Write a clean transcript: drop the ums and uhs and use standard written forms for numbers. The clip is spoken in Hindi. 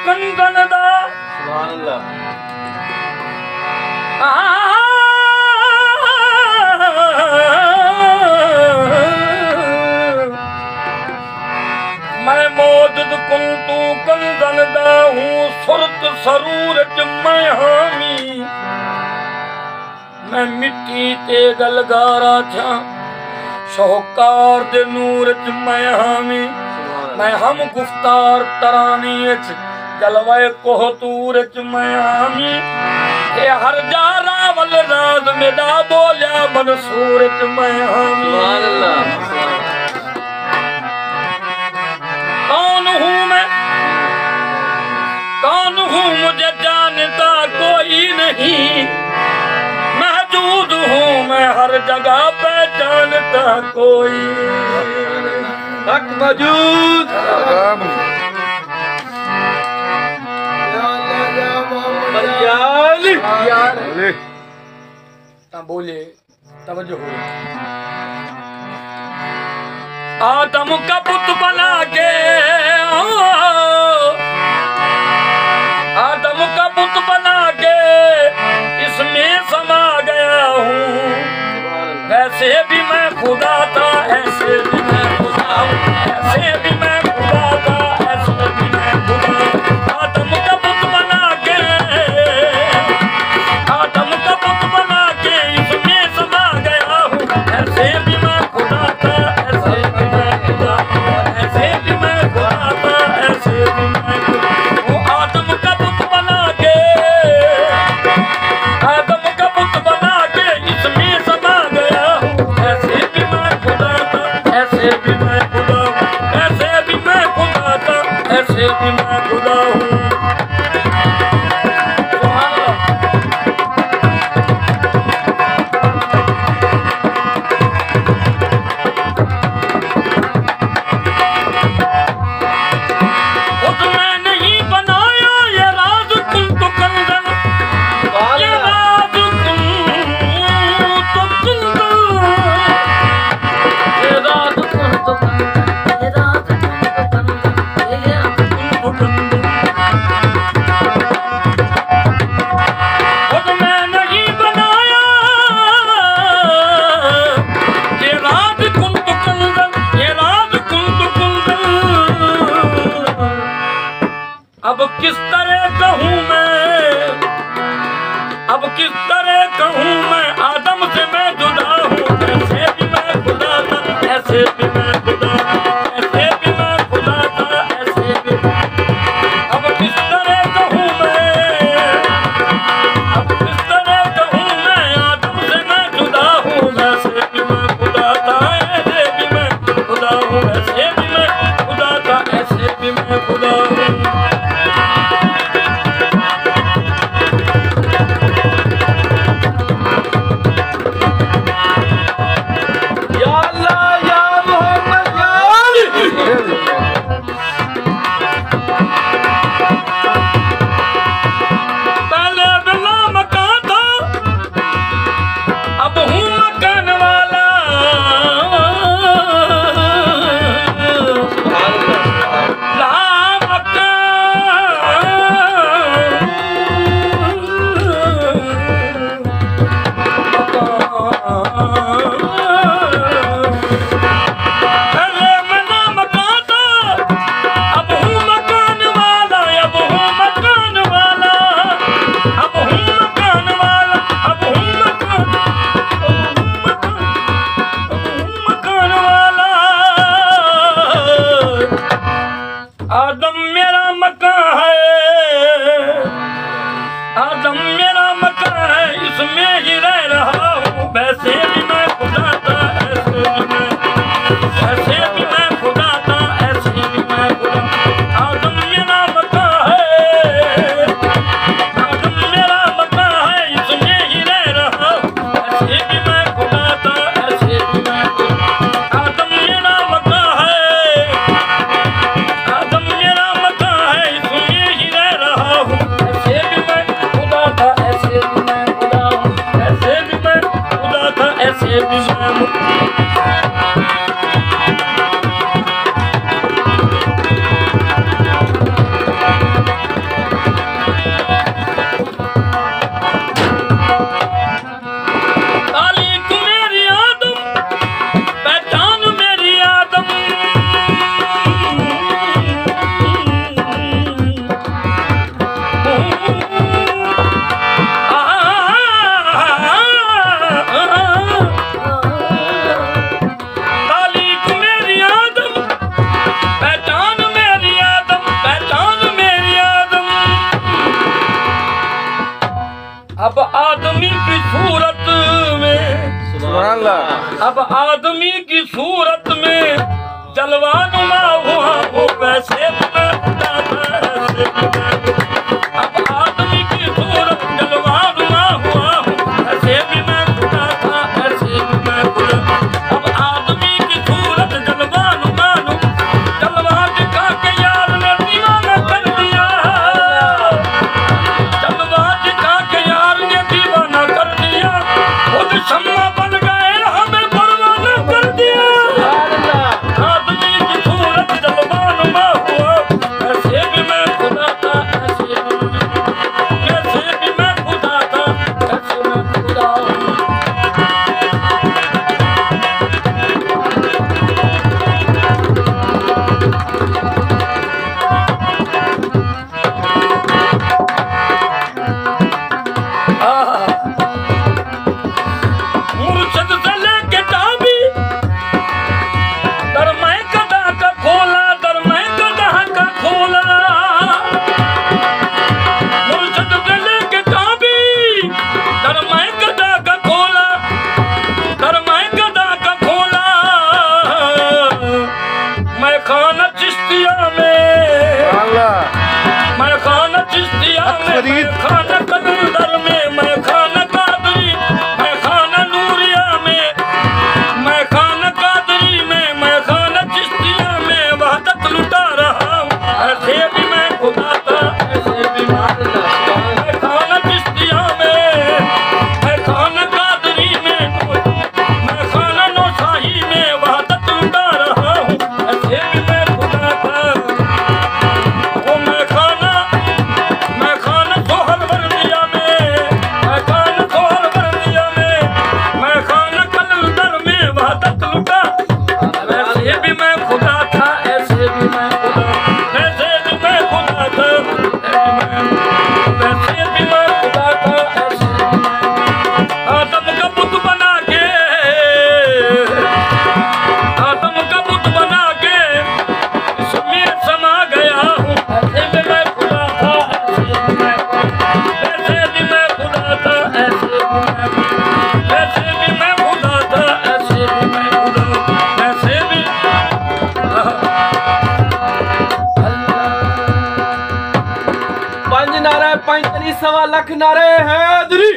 कंगन दा सुभान अल्लाह। मैं मौजूद कुंतु कंगन दा हूँ सुरत सरूर च मैं हामी। मैं मिट्टी ते गलगारा था शौकार दे नूर च मैं हामी। मैं हम गुफ्तार तरानी च जलवाए कोहतूर च मैं हामी। ये हर जा रावल राज मेरा बोलिया मंसूर च मैं हामी। सुभान अल्लाह। कौन हूँ मैं, कौन हूँ मुझे जानता कोई नहीं। मौजूद हूँ मैं हर जगह पहचानता कोई हक मौजूद। बोले तवज्जो हो। आदम का पुत बना के, आदम का पुत बना के इसमें समा गया हूँ। वैसे भी मैं खुदा था, ऐसे भी मैं खुदा हूँ। ऐसे भी मैं खुदा था, ऐसे भी मैं खुदा हूँ। आदम का पुत बना के, आदम का पुत बना के इसमें समा गया हूँ। ऐसे भी मैं खुदा था, ऐसे भी मैं खुदा हूँ। ऐसे भी मैं खुदा था, ऐसे भी मैं खुदा हूँ। आदम का पुत बना के, आदम का पुत बना के इसमें समा गया हूँ। ऐसे भी मैं खुदा था, ऐसे भी मैं खुदा हूँ। ऐसे भी मैं खुदा था, ऐसे भी मैं खुदा हूँ। सुभान अल्लाह। खुद मैं नहीं बनाया ये राज कुंतु कंगन। ये राज कुंतु कंगन। ये राज कुंतु कंगन। ये राज कुंतु कंगन। ये कुंतु कंगन। खुद मैं नहीं बनाया ये राज कुंतु कंगन। ये राज कुंतु कंगन। अब किस तरह कहूँ मैं, अब किस तरह कहूँ मैं आदम से मैं जुदा हूँ। ऐसे भी मैं खुदा था, ऐसे भी मैं खुदा था। ऐसे भी मैं खुदा था, ऐसे भी। अब किस तरह कहूँ मैं, अब किस तरह कहूँ मैं आदम से मैं जुदा हूँ। ऐसे भी मैं खुदा था, ऐसे भी मैं खुदा हूँ। ऐसे भी मैं खुदा था, ऐसे भी मैं खुदा हूँ। या अल्लाह या मोहम्मद या अली। पहले बिला मकान था, अब हूँ मकान वाला। सुभान अल्लाह। ला पहले बिला मकान था, अब हूँ मकान वाला। अब हूँ मकान वाला, अब हूँ मकान वाला। अब हूँ मकान, मकान वाला। आदम मेरा मकान है, आदम मेरा मकान है। इसमें ही रह रहा हूँ। वैसे भी मैं खुदा था, ऐसे भी मैं, ऐसे भी मैं खुदा था, ऐसे भी मैं खुदा। आदम मेरा मकान है, आदम मेरा मकान है। इसमें ही रह रहा हूँ। ऐसे भी मैं खुदा था, ऐसे भी मैं खुदा। आदम मेरा मकान है, आदम मेरा मकान है। इसमें ही रह रहा हूँ। ऐसे भी मैं खुदा था, ऐसे भी मैं खुदा हूँ। अब आदमी की सूरत में जलवा नुमा हुआ हूँ वैसे भी मैं खुदा था ऐसे भी मैं। अब आदमी की सूरत जलवा नुमा हुआ हूँ ऐसे भी मैं खुदा था ऐसे भी मैं खुदा। अब आदमी की सूरत जलवा नुमा जलवा दिखा के यार ने दीवाना कर दिया। जलवा दिखा के यार ने दीवाना कर दिया। खुद शम्मा बन गए हमें परवाना कर दिया। आदमी की सूरत जलवा नुमा हुआ ऐसे भी मैं खुदा था ऐसे भी मैं खुदा था ऐसे मैं खुदा हूँ। मुर्शद से लेके चाबी दर मैं गधा का खोला दर मैं गधा का खोला। मुर्शद से लेके चाबी दर मैं गधा का खोला दर मैं गधा का खोला। मैं खाना चिश्तिया में मैं खाना चिश्तिया में मैं खाना कलंदर में मैं खाना कादरी मैं खाना नूरिया में मैं खाना कादरी में मैं खाना चिश्तिया में वहदत लुटा रहा हूँ ऐसे भी मैं खुदा था ऐसे भी मैं खाना चिश्तिया में मैं खाना कादरी में मैं खाना नौशाही में वहदत लुटा रहा हूँ ऐसे भी मैं खुदा था। वो मैं खाना सोहर वर्दिया में मैं खाना सोहर वर्दिया में मैं खाना कलंदर में वहदत लुटा ऐसे भी मैं खुदा था ऐसे भी मैं खुदा ऐसे भी मैं खुदा था ऐसे भी मैं खुदा था ऐसे भी मैं। आदम का बुत बना के आदम का बुत बना के इसमें समा गया हूँ ऐसे भी मैं खुदा था ऐसे भी मैं खुदा था ऐसे भी मैं खुदा था ऐसे भी मैं खुदा ऐसे भी। पंज नारे 45 सवा लख नारे हैदरी।